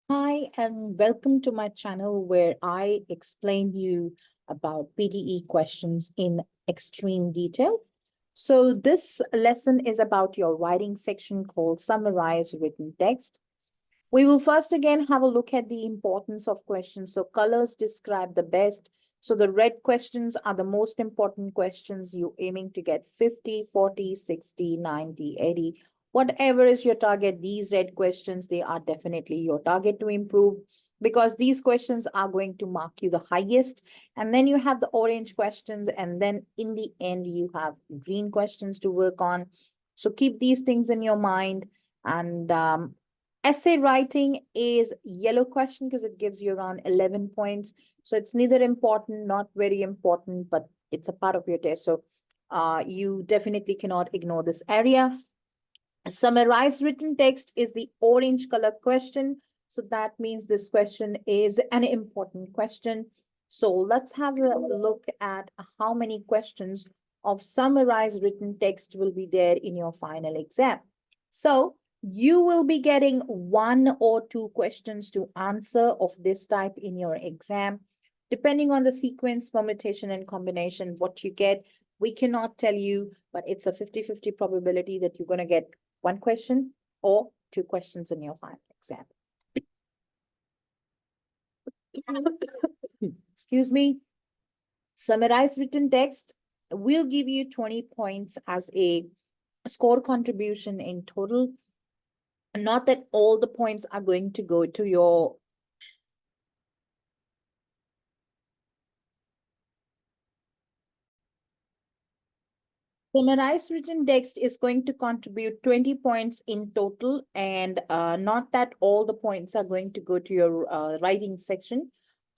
Hi, and welcome to my channel where I explain you about PTE questions in extreme detail. So this lesson is about your writing section called Summarize Written Text. We will first again have a look at the importance of questions. So colors describe the best. So the red questions are the most important questions. You aiming to get 50, 40, 60, 90, 80. Whatever is your target, these red questions, they are definitely your target to improve because these questions are going to mark you the highest. And then you have the orange questions. And then in the end, you have green questions to work on. So keep these things in your mind. And essay writing is yellow question because it gives you around 11 points. So it's neither important, not very important, but it's a part of your test. So you definitely cannot ignore this area. Summarized written text is the orange color question. So that means this question is an important question. So let's have a look at how many questions of summarized written text will be there in your final exam. So you will be getting 1 or 2 questions to answer of this type in your exam. Depending on the sequence, permutation, and combination, what you get, we cannot tell you, but it's a 50-50 probability that you're going to get 1 question or 2 questions in your final exam. Excuse me. Summarized written text will give you 20 points as a score contribution in total. Not that all the points are going to go to your summarized written text is going to contribute 20 points in total, and not that all the points are going to go to your writing section.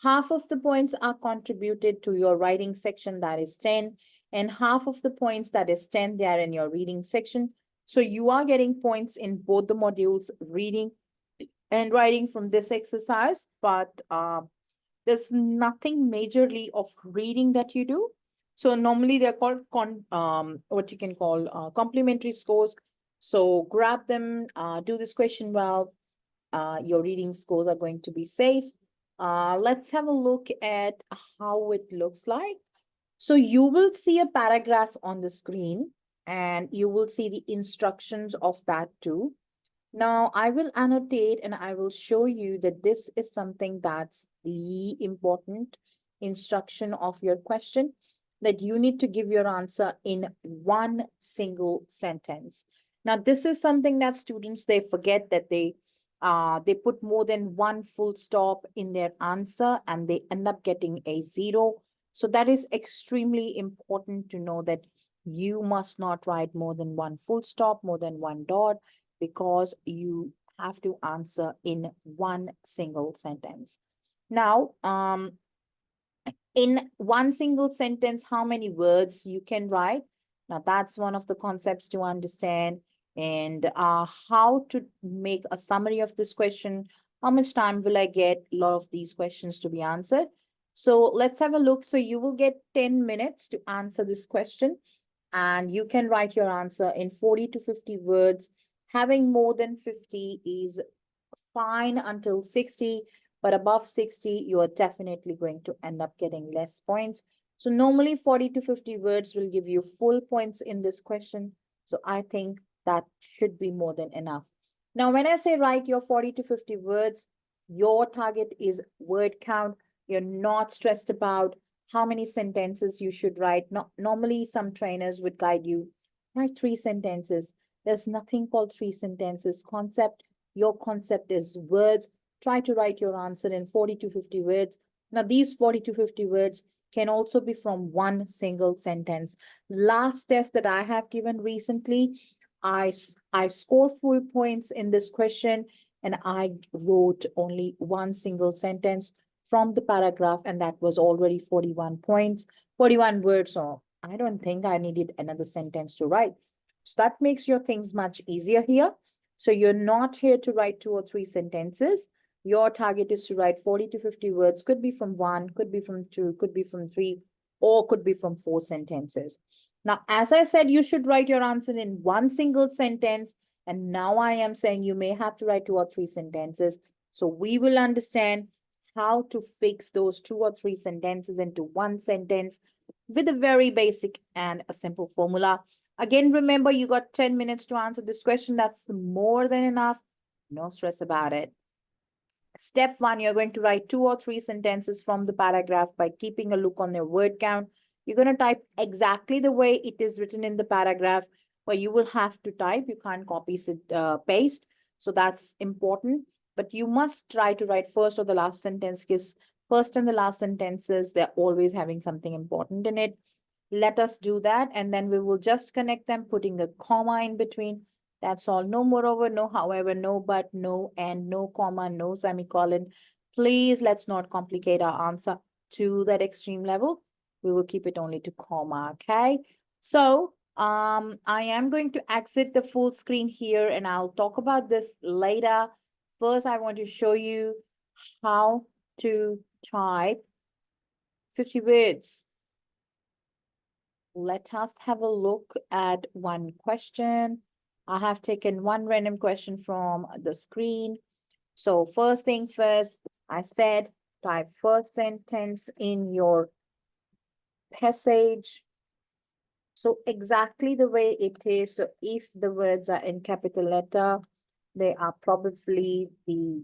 Half of the points are contributed to your writing section, that is 10, and half of the points, that is 10, they are in your reading section. So you are getting points in both the modules, reading and writing from this exercise, but there's nothing majorly of reading that you do. So normally they're called what you can call complementary scores. So grab them, do this question well. Your reading scores are going to be safe. Let's have a look at how it looks like. So you will see a paragraph on the screen and you will see the instructions of that too. Now, I will annotate and I will show you that this is something that's the important instruction of your question, that you need to give your answer in one single sentence. Now, this is something that students, they forget that they put more than one full stop in their answer and they end up getting a 0. So that is extremely important to know that you must not write more than one full stop, more than one dot, because you have to answer in one single sentence. Now, in one single sentence, how many words you can write? Now, that's one of the concepts to understand. And how to make a summary of this question. How much time will I get a lot of these questions to be answered? So let's have a look. So you will get 10 minutes to answer this question. And you can write your answer in 40 to 50 words. Having more than 50 is fine until 60, but above 60, you are definitely going to end up getting less points. So normally 40 to 50 words will give you full points in this question. So I think that should be more than enough. Now, when I say write your 40 to 50 words, your target is word count. You're not stressed about how many sentences you should write. Normally, some trainers would guide you, write 3 sentences. There's nothing called 3 sentences concept. Your concept is words. Try to write your answer in 40 to 50 words. Now, these 40 to 50 words can also be from one single sentence. Last test that I have given recently, I scored full points in this question and I wrote only one single sentence from the paragraph, and that was already 41 points, 41 words. So I don't think I needed another sentence to write. So that makes your things much easier here. So you're not here to write 2 or 3 sentences. Your target is to write 40 to 50 words, could be from 1, could be from 2, could be from 3, or could be from 4 sentences. Now, as I said, you should write your answer in one single sentence. And now I am saying you may have to write 2 or 3 sentences. So we will understand how to fix those 2 or 3 sentences into one sentence with a very basic and a simple formula. Again, remember, you got 10 minutes to answer this question. That's more than enough. No stress about it. Step 1, you're going to write 2 or 3 sentences from the paragraph by keeping a look on their word count. You're going to type exactly the way it is written in the paragraph, where you will have to type. You can't copy, paste. So that's important. But you must try to write first or the last sentence, because first and the last sentences, they're always having something important in it. Let us do that, and then we will just connect them, putting a comma in between. That's all. No moreover, no however, no but, no and, no comma, no semicolon. Please, let's not complicate our answer to that extreme level. We will keep it only to comma, okay? So, I am going to exit the full screen here, and I'll talk about this later. First, I want to show you how to type 50 words. Let us have a look at one question. I have taken one random question from the screen. So first thing first, I said type first sentence in your passage. So exactly the way it is. So if the words are in capital letter, they are probably the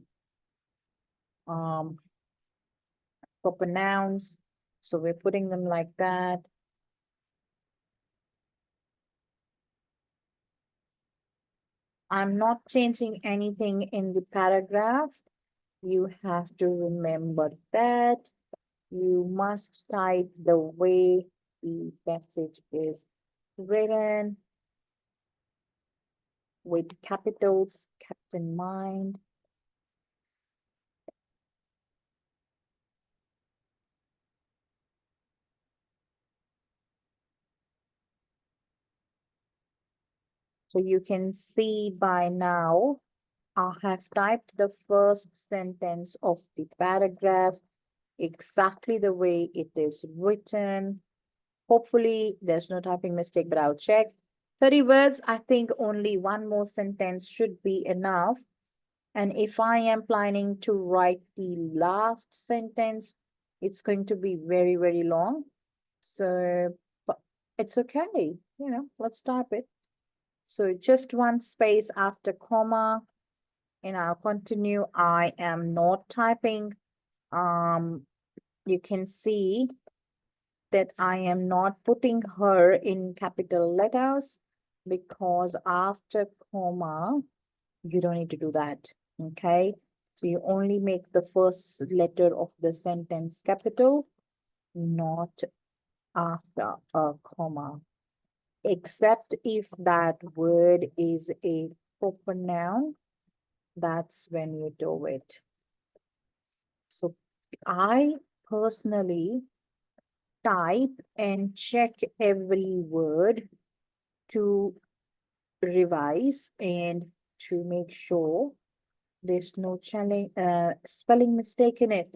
proper nouns. So we're putting them like that. I'm not changing anything in the paragraph. You have to remember that. You must type the way the message is written with capitals kept in mind. So you can see by now, I have typed the first sentence of the paragraph exactly the way it is written. Hopefully, there's no typing mistake, but I'll check. 30 words, I think only one more sentence should be enough. And if I am planning to write the last sentence, it's going to be very, very long. So, but it's okay. Let's type it. So just one space after comma, and I'll continue. I am not typing. You can see that I am not putting her in capital letters, because after comma, you don't need to do that. Okay. So you only make the first letter of the sentence capital, not after a comma, except if that word is a proper noun. That's when you do it. So I personally type and check every word to revise and to make sure there's no spelling mistake in it.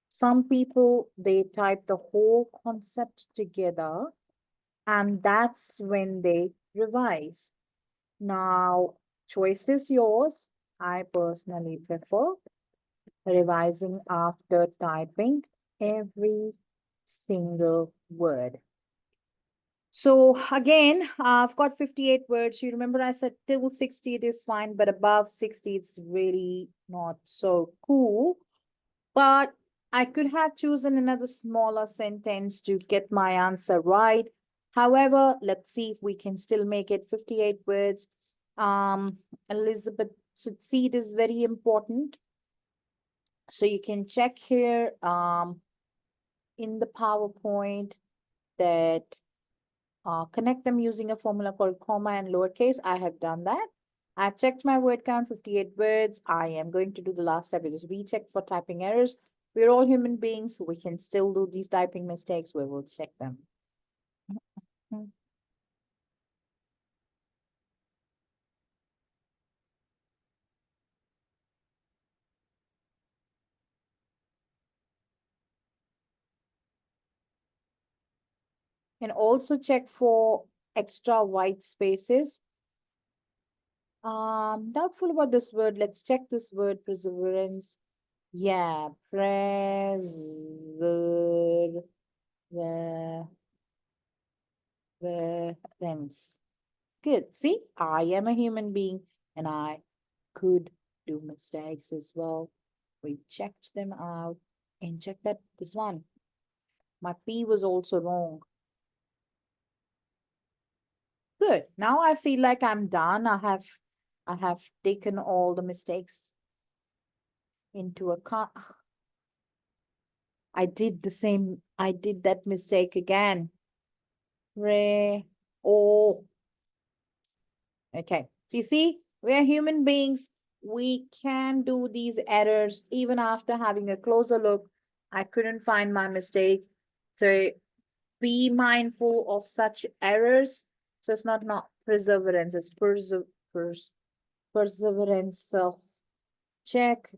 Some people, they type the whole concept together, and that's when they revise. Now, choice is yours. I personally prefer revising after typing every single word. So again, I've got 58 words. You remember I said till 60 it is fine, but above 60 it's really not so cool. But I could have chosen another smaller sentence to get my answer right. However, let's see if we can still make it 58 words. Elizabeth should see it is very important. So you can check here in the PowerPoint that connect them using a formula called comma and lowercase. I have done that. I've checked my word count, 58 words. I am going to do the last step, which is recheck for typing errors. We're all human beings, so we can still do these typing mistakes. We will check them. And also check for extra white spaces. Doubtful about this word. Let's check this word, perseverance. Yeah, perseverance. Good. See, I am a human being and I could do mistakes as well. We checked them out and check that this one. My P was also wrong. Good. Now I feel like I'm done. I have taken all the mistakes into account. I did the same. I did that mistake again. Oh. Okay. So you see, we are human beings. We can do these errors even after having a closer look. I couldn't find my mistake. So be mindful of such errors. So it's not perseverance, it's perseverance. So check.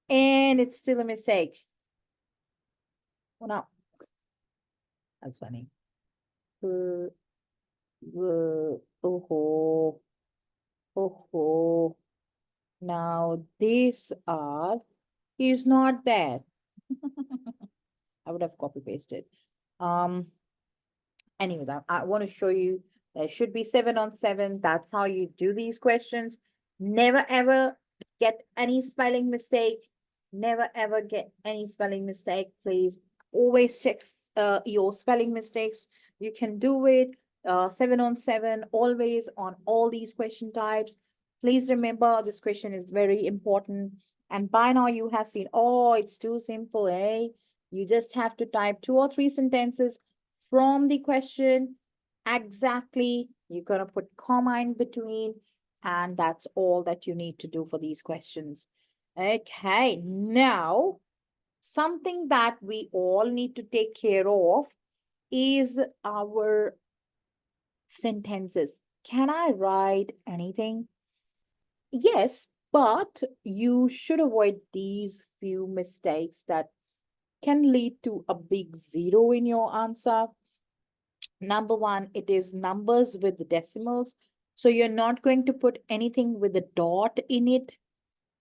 And it's still a mistake. Oh, no. That's funny. Oh, now these are is not there. I would have copy pasted. Um, anyways, I want to show you there should be 7 on 7. That's how you do these questions. Never ever get any spelling mistake. Never ever get any spelling mistake, please. Always check your spelling mistakes. You can do it 7 on 7, always on all these question types. Please remember this question is very important. And by now you have seen, oh, it's too simple, eh? You just have to type 2 or 3 sentences from the question exactly. You're going to put comma in between, and that's all that you need to do for these questions. Okay, now something that we all need to take care of is our sentences. Can I write anything? Yes, but you should avoid these few mistakes that can lead to a big zero in your answer. Number one, it is numbers with decimals. So you're not going to put anything with a dot in it.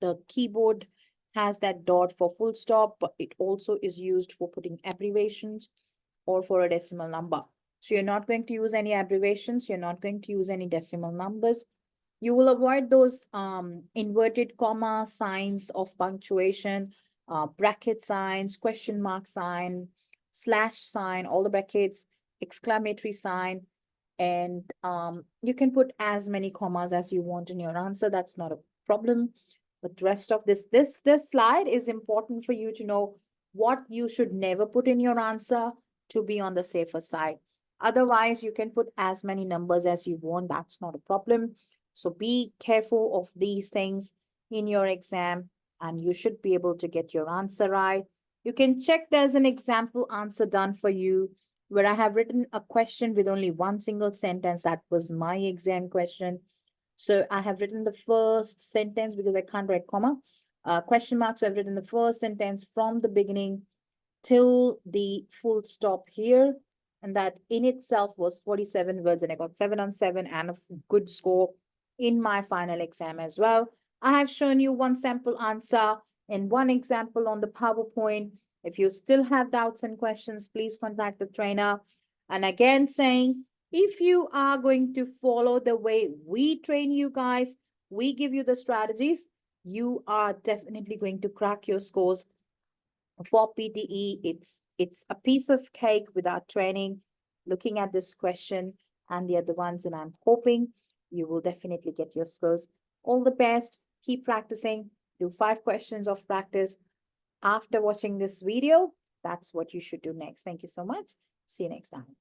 The keyboard has that dot for full stop, but it also is used for putting abbreviations or for a decimal number. So you're not going to use any abbreviations. You're not going to use any decimal numbers. You will avoid those inverted comma signs of punctuation, bracket signs, question mark sign, slash sign, all the brackets, exclamatory sign, and you can put as many commas as you want in your answer. That's not a problem. But the rest of this slide is important for you to know what you should never put in your answer to be on the safer side. Otherwise, you can put as many numbers as you want. That's not a problem. So be careful of these things in your exam, and you should be able to get your answer right. You can check there's an example answer done for you where I have written a question with only one single sentence. That was my exam question. So I have written the first sentence because I can't write comma. Question mark. So I've written the first sentence from the beginning till the full stop here. And that in itself was 47 words, and I got 7 on 7 and a good score in my final exam as well. I have shown you one sample answer and one example on the PowerPoint. If you still have doubts and questions, please contact the trainer. And again, saying, if you are going to follow the way we train you guys, we give you the strategies, you are definitely going to crack your scores for PTE. It's a piece of cake without training. Looking at this question and the other ones, and I'm hoping you will definitely get your scores. All the best. Keep practicing. Do 5 questions of practice. After watching this video, that's what you should do next. Thank you so much. See you next time.